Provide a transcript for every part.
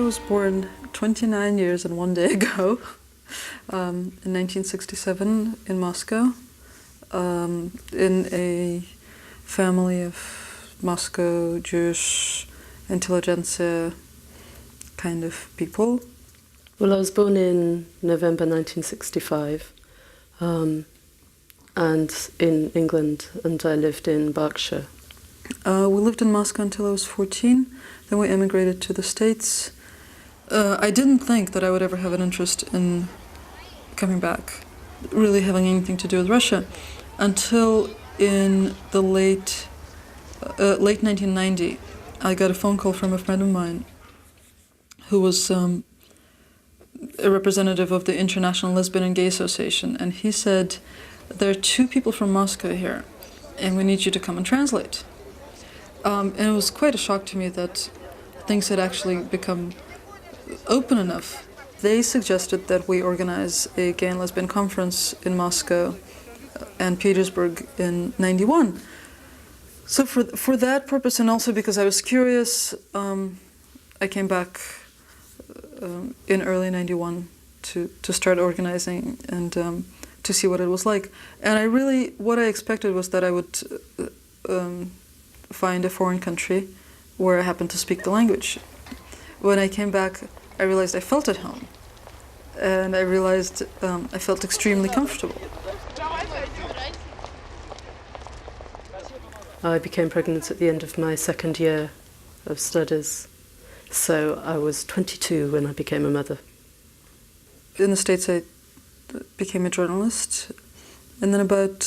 was born 29 years and 1 day ago, in 1967 in Moscow, in a family of Moscow Jewish intelligentsia kind of people. Well, I was born in November 1965 and in England, and I lived in Berkshire. We lived in Moscow until I was 14, then we emigrated to the States. I didn't think that I would ever have an interest in coming back, really having anything to do with Russia, until in the late 1990, I got a phone call from a friend of mine who was a representative of the International Lesbian and Gay Association, and he said, there are 2 people from Moscow here, and we need you to come and translate. And it was quite a shock to me that things had actually become open enough. They suggested that we organize a gay and lesbian conference in Moscow and Petersburg in '91. So for that purpose, and also because I was curious, I came back in early '91 to start organizing and to see what it was like. And what I expected was that I would find a foreign country where I happened to speak the language. When I came back, I realized I felt at home, and I realized I felt extremely comfortable. I became pregnant at the end of my second year of studies, so I was 22 when I became a mother. In the States, I became a journalist, and then about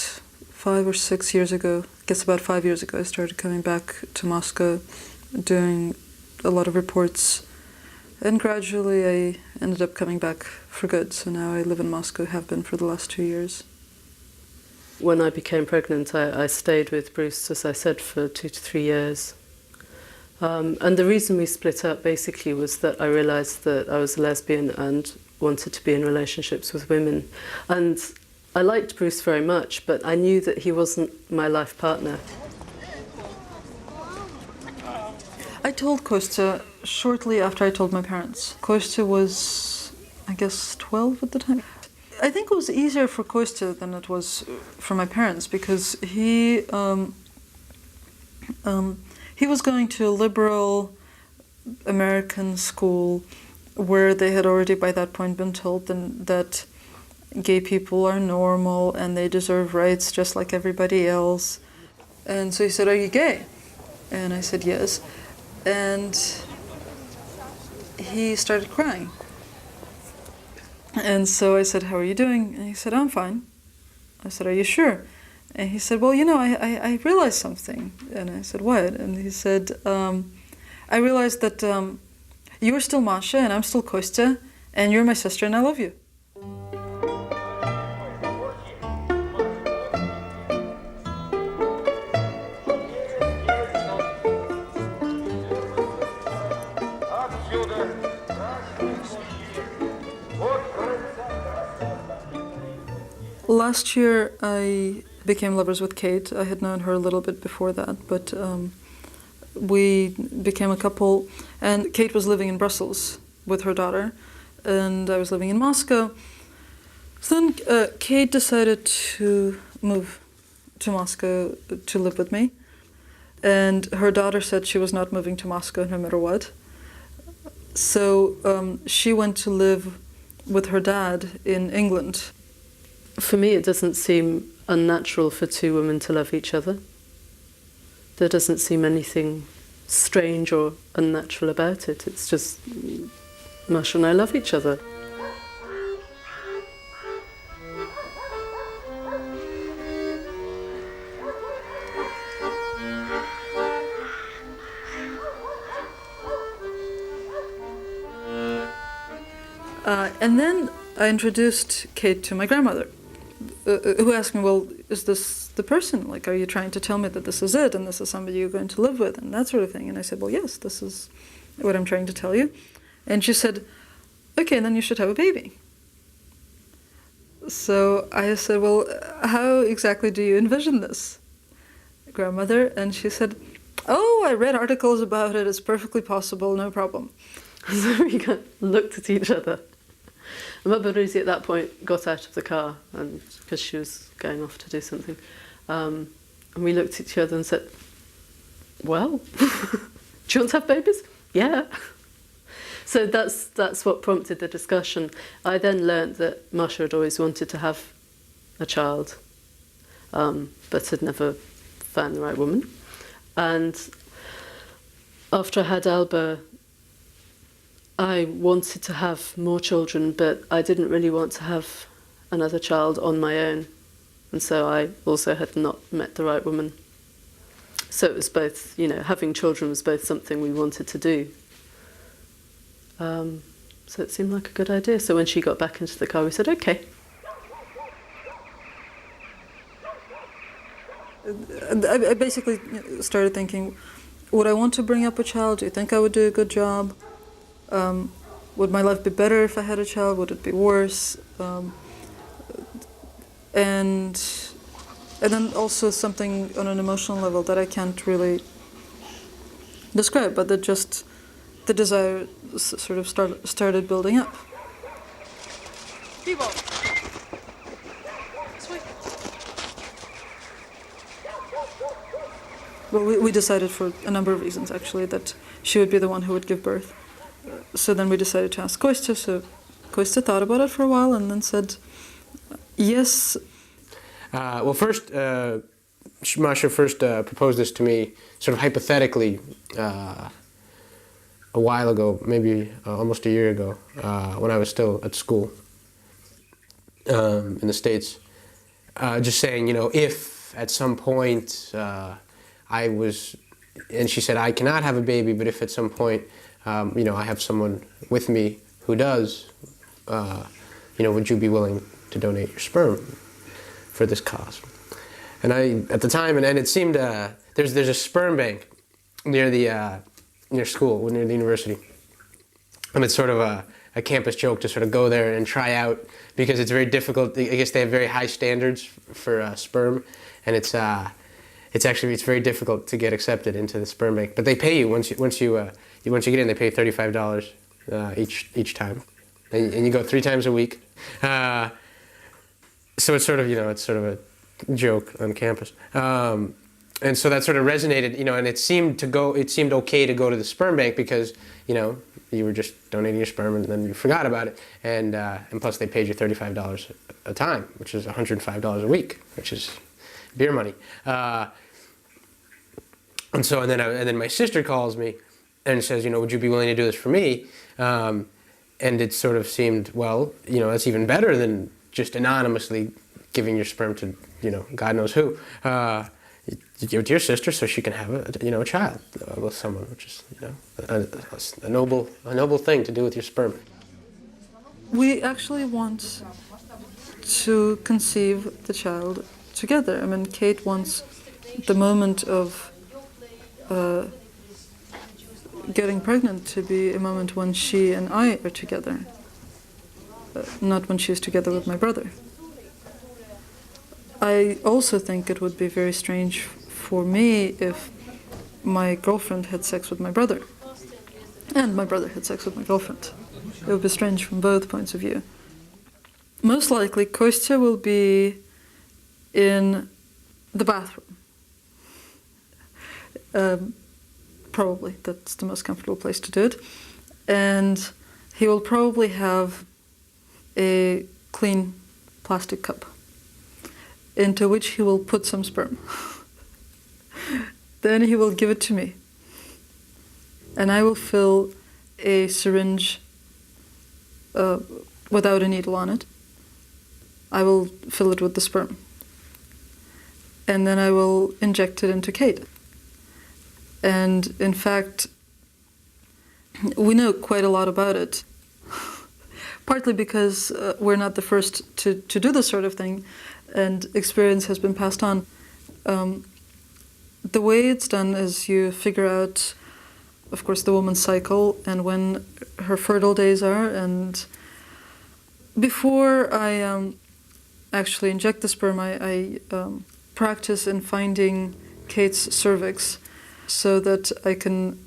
5 or 6 years ago, I guess about 5 years ago, I started coming back to Moscow, doing a lot of reports, and gradually I ended up coming back for good. So now I live in Moscow, have been for the last 2 years. When I became pregnant, I stayed with Bruce, as I said, for 2 to 3 years. And the reason we split up basically was that I realized that I was a lesbian and wanted to be in relationships with women. And I liked Bruce very much, but I knew that he wasn't my life partner. I told Kostya shortly after I told my parents. Kostya was, I guess, 12 at the time. I think it was easier for Kostya than it was for my parents, because he was going to a liberal American school where they had already by that point been told that gay people are normal and they deserve rights just like everybody else. And so he said, "Are you gay?" And I said, "Yes." And he started crying. And so I said, "How are you doing?" And he said, "I'm fine." I said, "Are you sure?" And he said, "Well, you know, I realized something." And I said, "What?" And he said, "I realized that you're still Masha and I'm still Kostya, and you're my sister and I love you." Last year I became lovers with Kate. I had known her a little bit before that, but we became a couple, and Kate was living in Brussels with her daughter, and I was living in Moscow. So then Kate decided to move to Moscow to live with me, and her daughter said she was not moving to Moscow no matter what. So she went to live with her dad in England. For me, it doesn't seem unnatural for 2 women to love each other. There doesn't seem anything strange or unnatural about it. It's just Masha and I love each other. And then I introduced Kate to my grandmother, who asked me, "Well, is this the person? Like, are you trying to tell me that this is it and this is somebody you're going to live with," and that sort of thing? And I said, "Well, yes, this is what I'm trying to tell you." And she said, "Okay, then you should have a baby." So I said, "Well, how exactly do you envision this, grandmother?" And she said, "Oh, I read articles about it. It's perfectly possible, no problem." So we looked at each other. And Mabaruzi at that point got out of the car and because she was going off to do something. And we looked at each other and said, well, do you want to have babies? Yeah. So that's what prompted the discussion. I then learnt that Masha had always wanted to have a child, but had never found the right woman. And after I had Alba, I wanted to have more children, but I didn't really want to have another child on my own. And so I also had not met the right woman. So it was both, you know, having children was both something we wanted to do. So it seemed like a good idea. So when she got back into the car, we said, okay. I basically started thinking, would I want to bring up a child? Do you think I would do a good job? Would my life be better if I had a child? Would it be worse? And then also something on an emotional level that I can't really describe, but that just the desire sort of started building up. Well, we decided for a number of reasons, actually, that she would be the one who would give birth. So then we decided to ask Kostya. So Kostya thought about it for a while and then said, yes. Well, first, Masha first proposed this to me sort of hypothetically a while ago, maybe almost a year ago, when I was still at school in the States. Just saying, you know, if at some point I was, and she said, I cannot have a baby, but if at some point, you know, I have someone with me who does, you know, would you be willing to donate your sperm for this cause? And I, at the time, and it seemed, there's a sperm bank near the, near school, near the university. And it's sort of a campus joke to sort of go there and try out, because it's very difficult. I guess they have very high standards for sperm, and it's very difficult to get accepted into the sperm bank. But they pay you once you get in. They pay $35 each time, and you go 3 times a week. So it's sort of, you know, it's sort of a joke on campus. And so that sort of resonated, you know, and it seemed okay to go to the sperm bank because, you know, you were just donating your sperm and then you forgot about it. And plus they paid you $35 a time, which is $105 a week, which is beer money. And then my sister calls me and says, you know, would you be willing to do this for me? And it sort of seemed, well, you know, that's even better than just anonymously giving your sperm to, you know, God knows who. You give it to your sister so she can have a child with someone, which is, you know, a noble thing to do with your sperm. We actually want to conceive the child together. I mean, Kate wants the moment of getting pregnant to be a moment when she and I are together, not when she's together with my brother. I also think it would be very strange for me if my girlfriend had sex with my brother, and my brother had sex with my girlfriend. It would be strange from both points of view. Most likely, Kostya will be in the bathroom. Probably, that's the most comfortable place to do it. And he will probably have a clean plastic cup into which he will put some sperm. Then he will give it to me. And I will fill a syringe without a needle on it. I will fill it with the sperm. And then I will inject it into Kate. And in fact, we know quite a lot about it. Partly because we're not the first to do this sort of thing, and experience has been passed on. The way it's done is you figure out, of course, the woman's cycle and when her fertile days are. And before I actually inject the sperm, I practice in finding Kate's cervix so that I can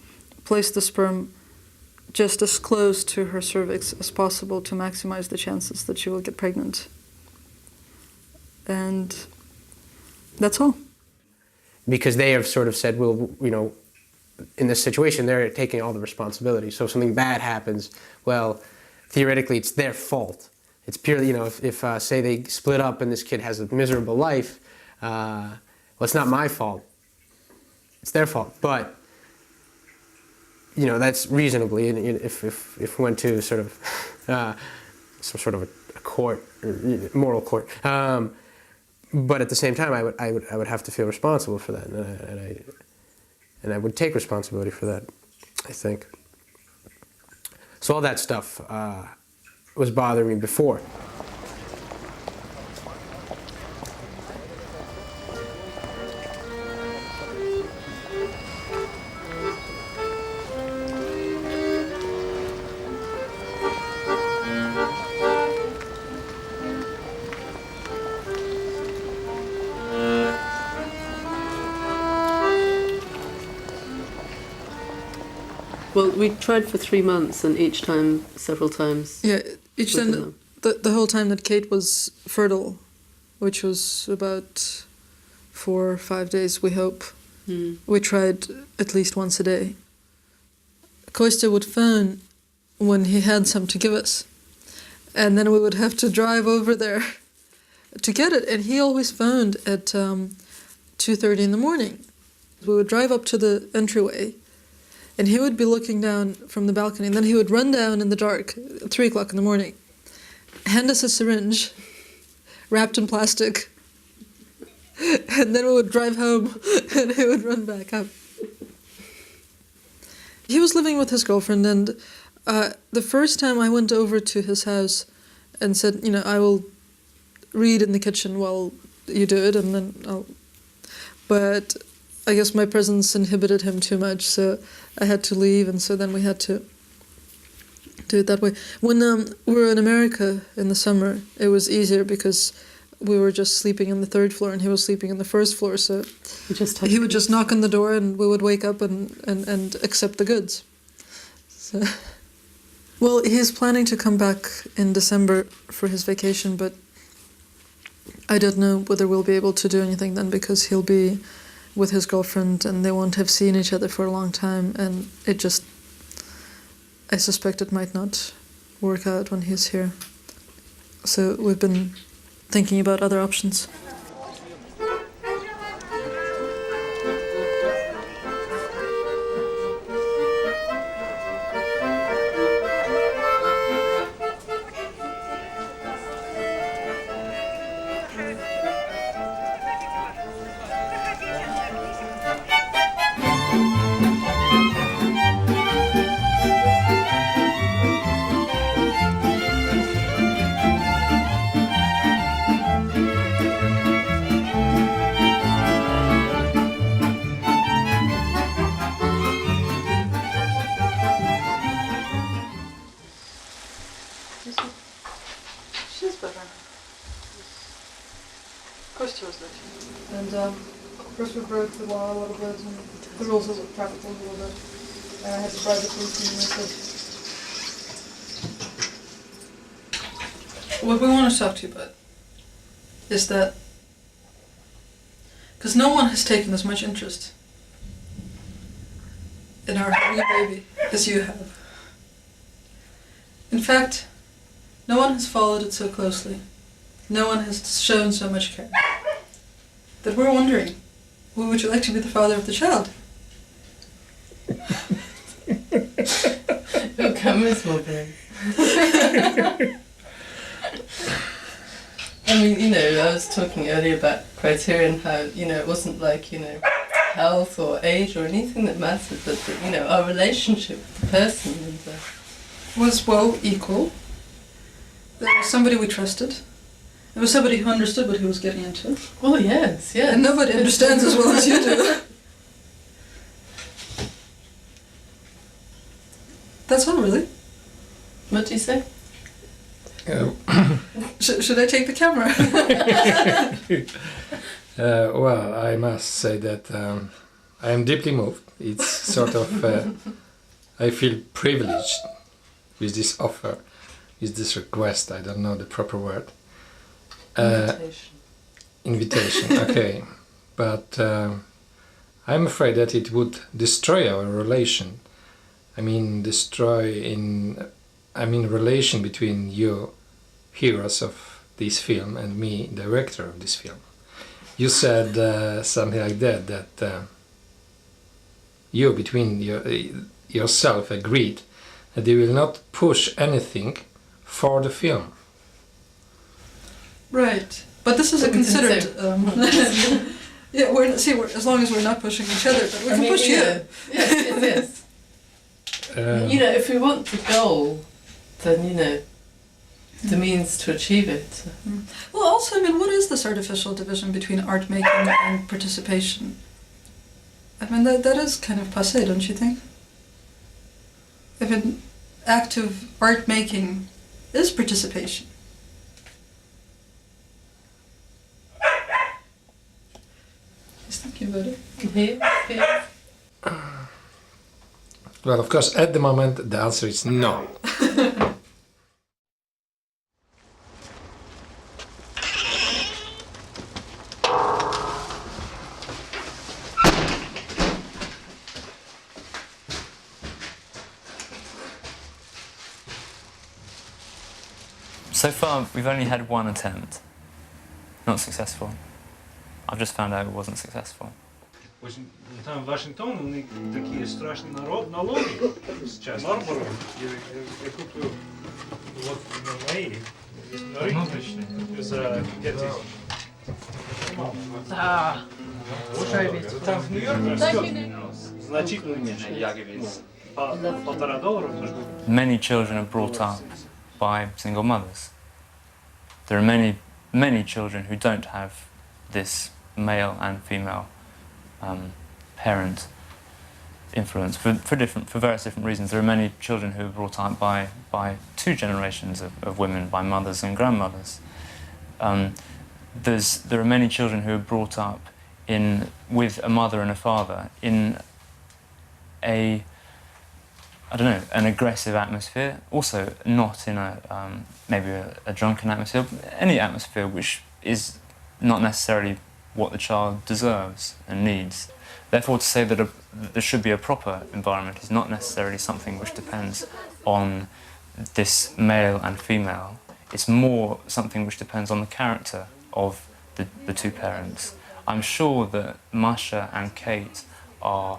place the sperm just as close to her cervix as possible to maximize the chances that she will get pregnant. And that's all. Because they have sort of said, well, you know, in this situation, they're taking all the responsibility. So if something bad happens, well, theoretically, it's their fault. It's purely, you know, if say they split up and this kid has a miserable life, well, it's not my fault. It's their fault. But, you know, that's reasonably, if we went to sort of some sort of a court, or moral court. But at the same time, I would have to feel responsible for that, and I would take responsibility for that, I think. So all that stuff was bothering me before. Well, we tried for 3 months, and each time, several times. Yeah, each time, the whole time that Kate was fertile, which was about 4 or 5 days, we hope. We tried at least once a day. Kostya would phone when he had some to give us, and then we would have to drive over there to get it, and he always phoned at 2:30 in the morning. We would drive up to the entryway, and he would be looking down from the balcony, and then he would run down in the dark at 3 o'clock in the morning, hand us a syringe wrapped in plastic, and then we would drive home, and he would run back up. He was living with his girlfriend, and the first time I went over to his house and said, you know, I will read in the kitchen while you do it, and then I'll... But I guess my presence inhibited him too much, so I had to leave, and so then we had to do it that way. When we were in America in the summer, it was easier because we were just sleeping on the 3rd floor and he was sleeping on the 1st floor, so he would just knock on the door and we would wake up and accept the goods. So, well, he's planning to come back in December for his vacation, but I don't know whether we'll be able to do anything then, because he'll be with his girlfriend and they won't have seen each other for a long time, and I suspect it might not work out when he's here. So we've been thinking about other options. She's better. Kostya was there. And first we broke the law a little bit, and the rules of traffic a little bit. And I had to bribe the policeman, and I said, what we want to talk to you about is that, because no one has taken as much interest in our new baby as you have. In fact, no one has followed it so closely. No one has shown so much care. That we're wondering, well, would you like to be the father of the child? Come with me. I mean, you know, I was talking earlier about criteria and how, you know, it wasn't like, you know, health or age or anything that mattered, but, that, you know, our relationship with the person and, was, well, equal. There was somebody we trusted. There was somebody who understood what he was getting into. Well, yes, yes. And nobody understands as well as you do. That's all, really. What do you say? Should I take the camera? Well, I must say that I am deeply moved. It's sort of, I feel privileged with this offer, with this request. I don't know the proper word. Invitation. Invitation, okay. But I'm afraid that it would destroy our relation. Relation between you, heroes of this film, and me, director of this film. You said something like that you, between yourself, agreed that you will not push anything for the film. Right, but this is a considered. Yeah, as long as we're not pushing each other, but we can push you. Yes. If we want the goal, then the means to achieve it. Well, also, what is this artificial division between art making and participation? That is kind of passé, don't you think? Active art making is participation. He's thinking about it. Here. Well, of course, at the moment, the answer is no. So far, we've only had one attempt. Not successful. I've just found out it wasn't successful. Там Вашингтон, у них такие страшные налоги сейчас. Марборо, я купил вот на мои внутренние за 5000. Да. Там в Нью-Йорке значительно меньше. $1,500 может быть. Many children are brought up by single mothers. There are many children who don't have this male and female parent influence for various different reasons. There are many children who are brought up by two generations of women, by mothers and grandmothers. There are many children who are brought up with a mother and a father in an aggressive atmosphere, also not in maybe a drunken atmosphere, any atmosphere which is not necessarily what the child deserves and needs. Therefore, to say that there should be a proper environment is not necessarily something which depends on this male and female. It's more something which depends on the character of the two parents. I'm sure that Masha and Kate are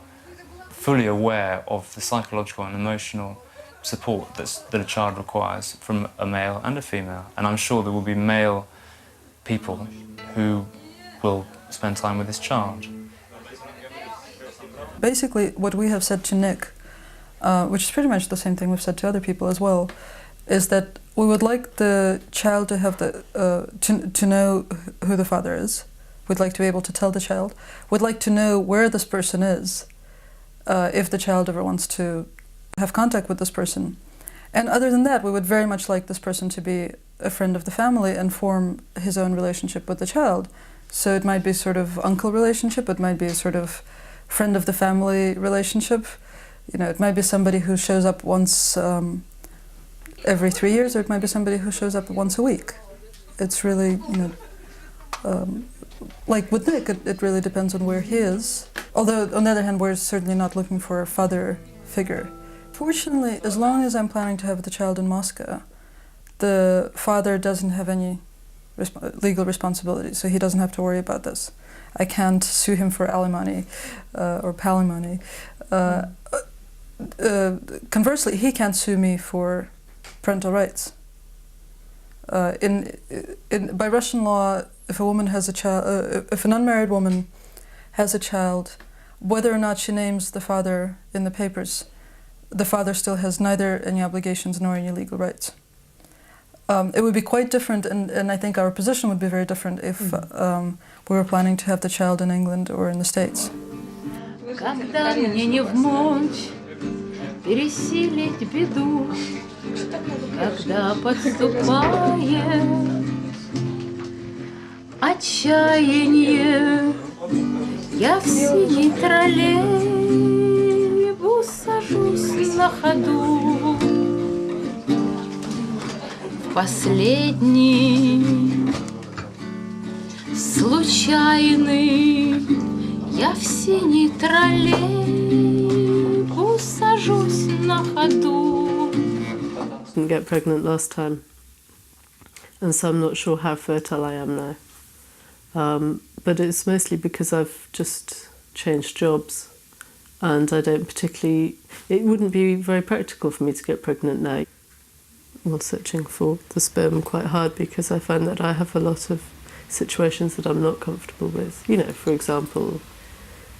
fully aware of the psychological and emotional support that a child requires from a male and a female. And I'm sure there will be male people who will spend time with this child. Basically, what we have said to Nick, which is pretty much the same thing we've said to other people as well, is that we would like the child to have to know who the father is. We'd like to be able to tell the child. We'd like to know where this person is, if the child ever wants to have contact with this person. And other than that, we would very much like this person to be a friend of the family and form his own relationship with the child. So it might be sort of uncle relationship, it might be a sort of friend of the family relationship. It might be somebody who shows up once every 3 years, or it might be somebody who shows up once a week. It's really, like with Nick, it really depends on where he is. Although, on the other hand, we're certainly not looking for a father figure. Fortunately, as long as I'm planning to have the child in Moscow, the father doesn't have any legal responsibility, so he doesn't have to worry about this. I can't sue him for alimony or palimony. Conversely, he can't sue me for parental rights. By Russian law, if a woman has a child, if an unmarried woman has a child, whether or not she names the father in the papers, the father still has neither any obligations nor any legal rights. It would be quite different, and I think our position would be very different if we were planning to have the child in England or in the States. Когда мне не вмочь пересилить беду, когда подступает отчаяние, я в синий троллейбус сажусь на последний, случайный, я в синий троллейбус сажусь на ходу. Didn't get pregnant last time, and so I'm not sure how fertile I am now. But it's mostly because I've just changed jobs, and I don't particularly. It wouldn't be very practical for me to get pregnant now. I'm searching for the sperm quite hard because I find that I have a lot of situations that I'm not comfortable with. You know, for example,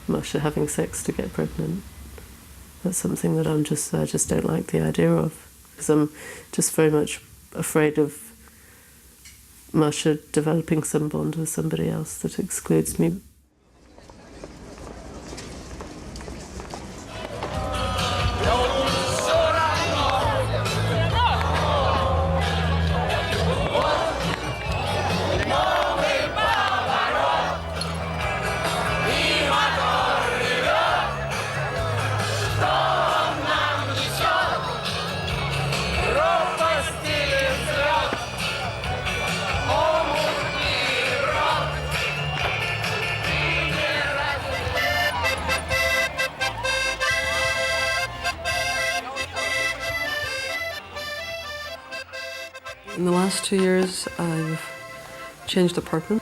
Masha having sex to get pregnant. That's something that I just don't like the idea of, because I'm just very much afraid of Masha developing some bond with somebody else that excludes me. In the last 2 years, I've changed apartment.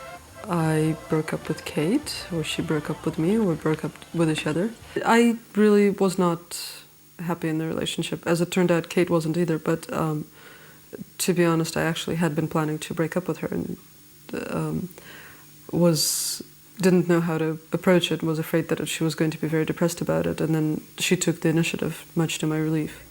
I broke up with Kate, or she broke up with me, or we broke up with each other. I really was not happy in the relationship. As it turned out, Kate wasn't either, but to be honest, I actually had been planning to break up with her and didn't know how to approach it, was afraid that she was going to be very depressed about it, and then she took the initiative, much to my relief.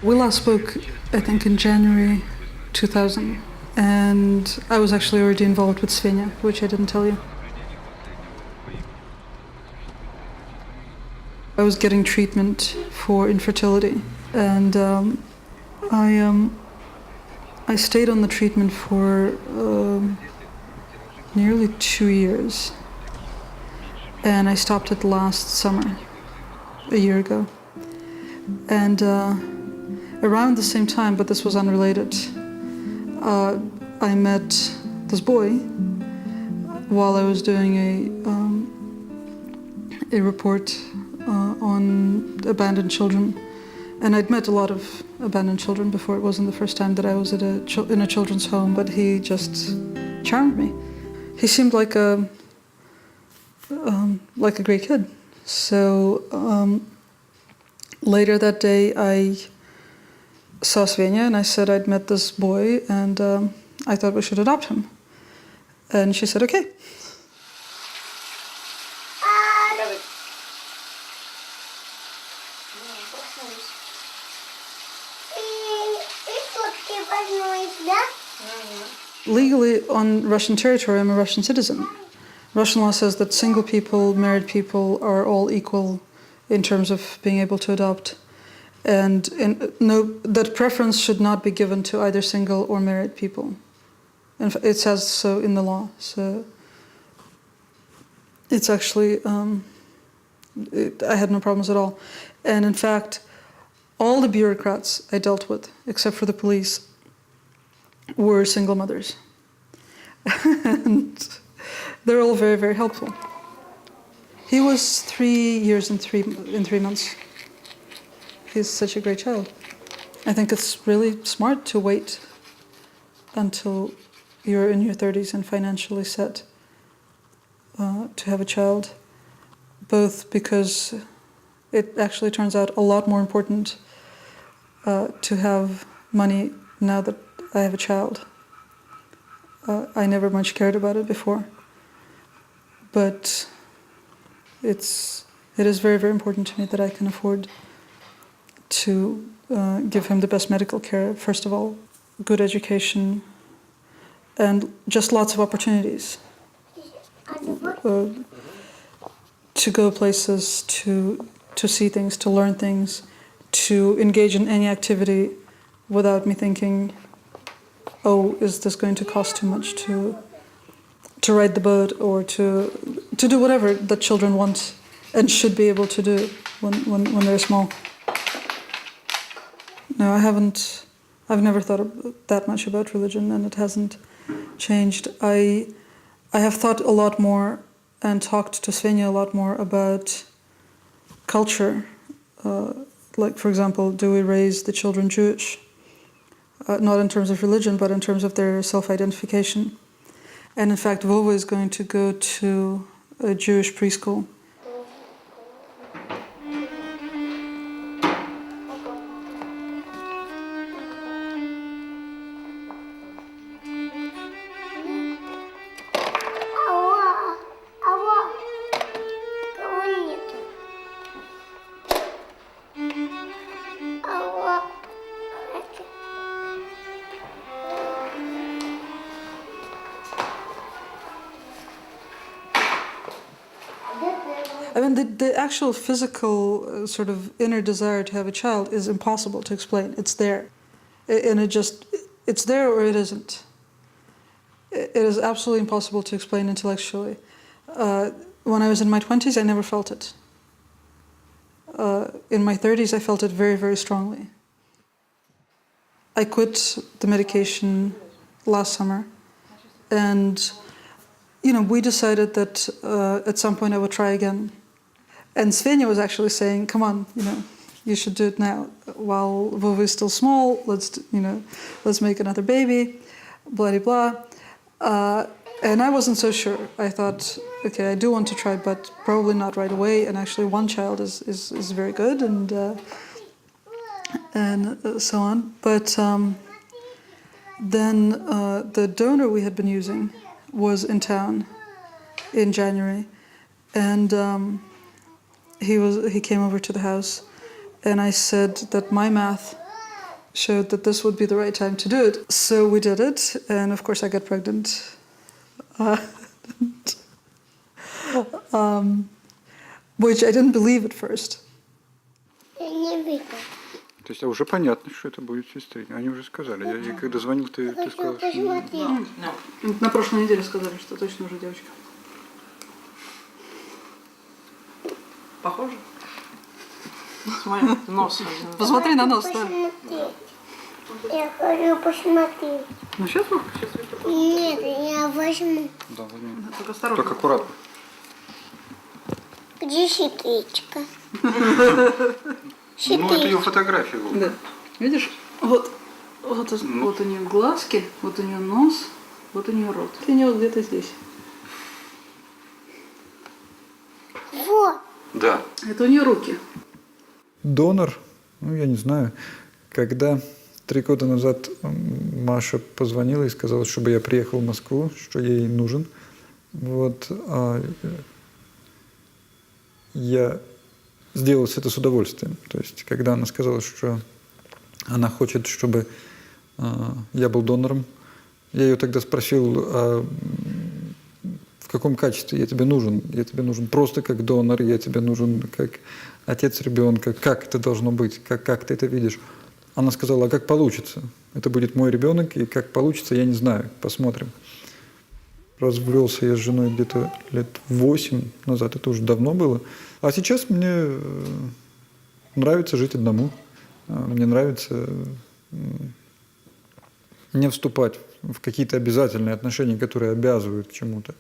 We last spoke, I think, in January 2000, and I was actually already involved with Svenja, which I didn't tell you. I was getting treatment for infertility, and I stayed on the treatment for nearly 2 years, and I stopped it last summer, a year ago. And around the same time, but this was unrelated, I met this boy while I was doing a report on abandoned children. And I'd met a lot of abandoned children before. It wasn't the first time that I was at in a children's home, but he just charmed me. He seemed like a great kid. So later that day, I saw Svenja and I said I'd met this boy and I thought we should adopt him. And she said, okay. Legally, on Russian territory, I'm a Russian citizen. Russian law says that single people, married people are all equal in terms of being able to adopt. And that preference should not be given to either single or married people. And it says so in the law. So it's actually, I had no problems at all. And in fact, all the bureaucrats I dealt with, except for the police, were single mothers. And they're all very, very helpful. He was 3 years and 3 months. He's such a great child. I think it's really smart to wait until you're in your 30s and financially set to have a child, both because it actually turns out a lot more important to have money now that I have a child. I never much cared about it before, but it is very, very important to me that I can afford to give him the best medical care, first of all, good education, and just lots of opportunities to go places, to see things, to learn things, to engage in any activity without me thinking, oh, is this going to cost too much ride the boat or to do whatever that children want and should be able to do when they're small. No, I haven't. I've never thought that much about religion, and it hasn't changed. I have thought a lot more and talked to Svenja a lot more about culture. Like, for example, do we raise the children Jewish? Not in terms of religion, but in terms of their self-identification. And in fact, Vova is going to go to a Jewish preschool. I mean, the actual physical sort of inner desire to have a child is impossible to explain. It's there. And it's there or it isn't. It is absolutely impossible to explain intellectually. When I was in my 20s, I never felt it. In my 30s, I felt it very, very strongly. I quit the medication last summer, and we decided that at some point I would try again. And Svenja was actually saying, "Come on, you should do it now while Vova is still small. Let's make another baby, blah blah." And I wasn't so sure. I thought, okay, I do want to try, but probably not right away. And actually, one child is very good, and so on. But then the donor we had been using was in town in January, and he came over to the house, and I said that my math showed that this would be the right time to do it. So we did it, and of course I got pregnant. Which I didn't believe at first. То есть уже понятно, что это будет сестрица. Они уже сказали. Я когда звонил, ты сказал, что... На прошлой неделе сказали, что точно уже девочка. Похоже? Смотри, нос. Посмотри на нос, да. Я хочу посмотреть. Ну сейчас Нет, я возьму. Да, возьми. Только осторожно. Только аккуратно. Где сестричка? Ну, это ее фотография была. Да. Видишь? Вот у нее глазки, вот у нее нос, вот у нее рот. И у нее вот где-то здесь. Вот. Да. Это у нее руки. Донор, я не знаю, когда 3 года назад Маша позвонила и сказала, чтобы я приехал в Москву, что ей нужен. Я сделал это с удовольствием. То есть, когда она сказала, что она хочет, чтобы я был донором, я ее тогда спросил, в каком качестве я тебе нужен? Я тебе нужен просто как донор, я тебе нужен как отец ребенка. Как это должно быть? Как ты это видишь? Она сказала, а как получится? Это будет мой ребенок, и как получится, я не знаю. Посмотрим. Развелся я с женой где-то лет 8 назад, это уже давно было. А сейчас мне нравится жить одному. Мне нравится не вступать в какие-то обязательные отношения, которые обязывают к чему-то.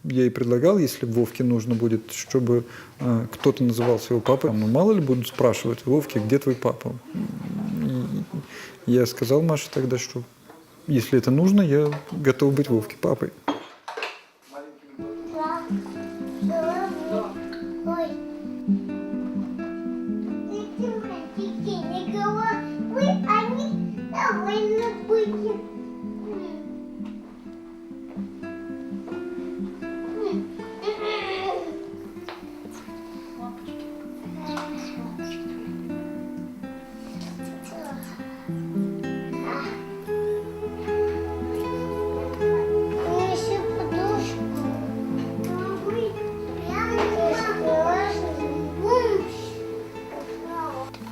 Я ей предлагал, если Вовке нужно будет, чтобы кто-то назывался его папой. Ну, мало ли будут спрашивать, Вовке, где твой папа? И я сказал Маше тогда, что если это нужно, я готов быть Вовке папой.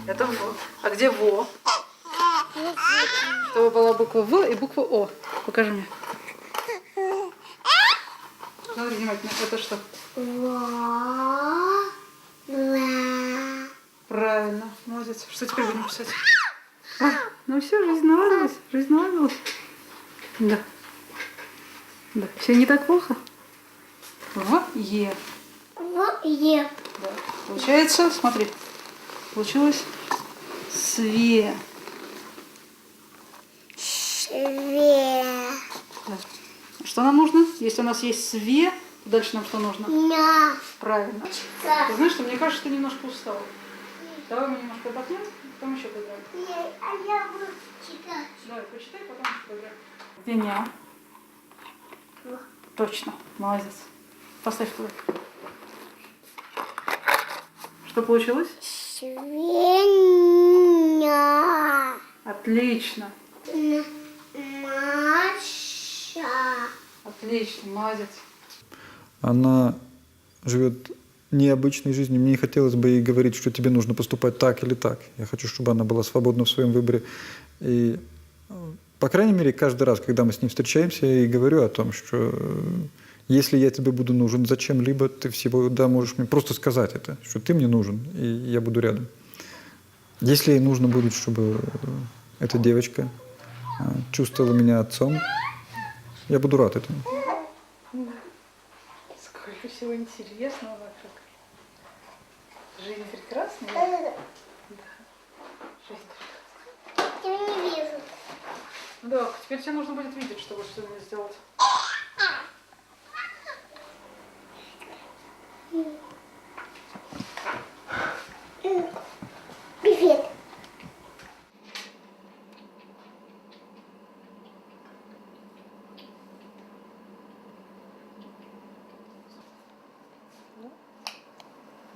Это Во. А где Во? Чтобы была буква В и буква О. Покажи мне. Смотри внимательно. Это что? Ла. Правильно. Молодец. Что теперь будем писать? Ну все, жизнь наладилась. Жизнь наладилась. Да. Да. Все не так плохо? Е. Е. Да. Получается, смотри. Получилось све. Све. Да. Что нам нужно? Если у нас есть све, то дальше нам что нужно? Ня. Правильно. Ты знаешь, что мне кажется, ты немножко устал. Давай мы немножко отдохнем, потом еще поиграем. А я буду читать. Давай, почитай, потом еще поиграем. Где ня? Точно. Молодец. Поставь туда. Что получилось? Свинья. Отлично. Маша. Отлично. Молодец. Она живет необычной жизнью. Мне не хотелось бы ей говорить, что тебе нужно поступать так или так. Я хочу, чтобы она была свободна в своем выборе. И, по крайней мере, каждый раз, когда мы с ней встречаемся, я ей говорю о том, что если я тебе буду нужен зачем-либо, ты всегда можешь мне просто сказать это, что ты мне нужен, и я буду рядом. Если ей нужно будет, чтобы эта девочка чувствовала меня отцом, я буду рад этому. Сколько всего интересного вокруг. Жизнь прекрасная. Да. Жизнь прекрасная. Я не вижу. Да, теперь тебе нужно будет видеть, чтобы что-нибудь сделать. Привет.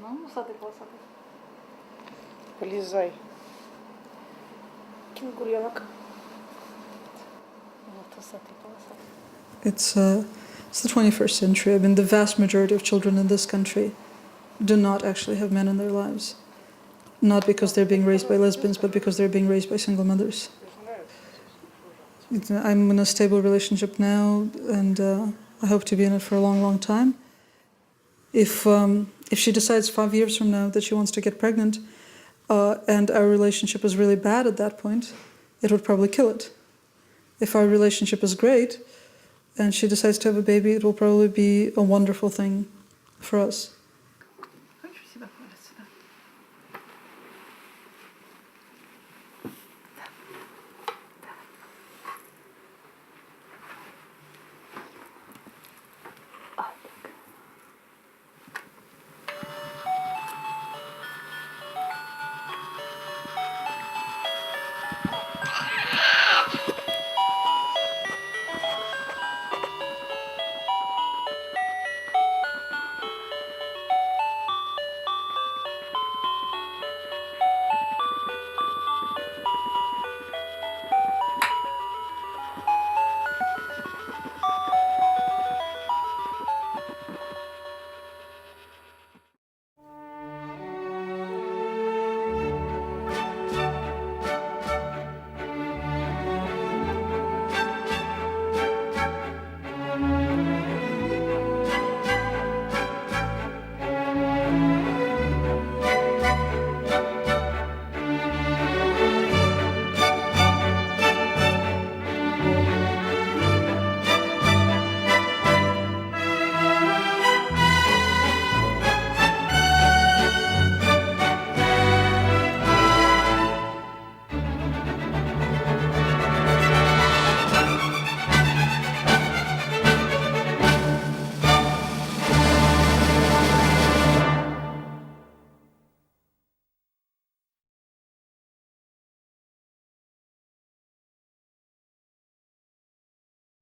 Ну, усатый полосатый. Полезай. Кенгуренок. Вот усатый полосатый. It's the 21st century. I mean, the vast majority of children in this country do not actually have men in their lives. Not because they're being raised by lesbians, but because they're being raised by single mothers. I'm in a stable relationship now, and I hope to be in it for a long, long time. If she decides 5 years from now that she wants to get pregnant, and our relationship is really bad at that point, it would probably kill it. If our relationship is great, and she decides to have a baby, it will probably be a wonderful thing for us.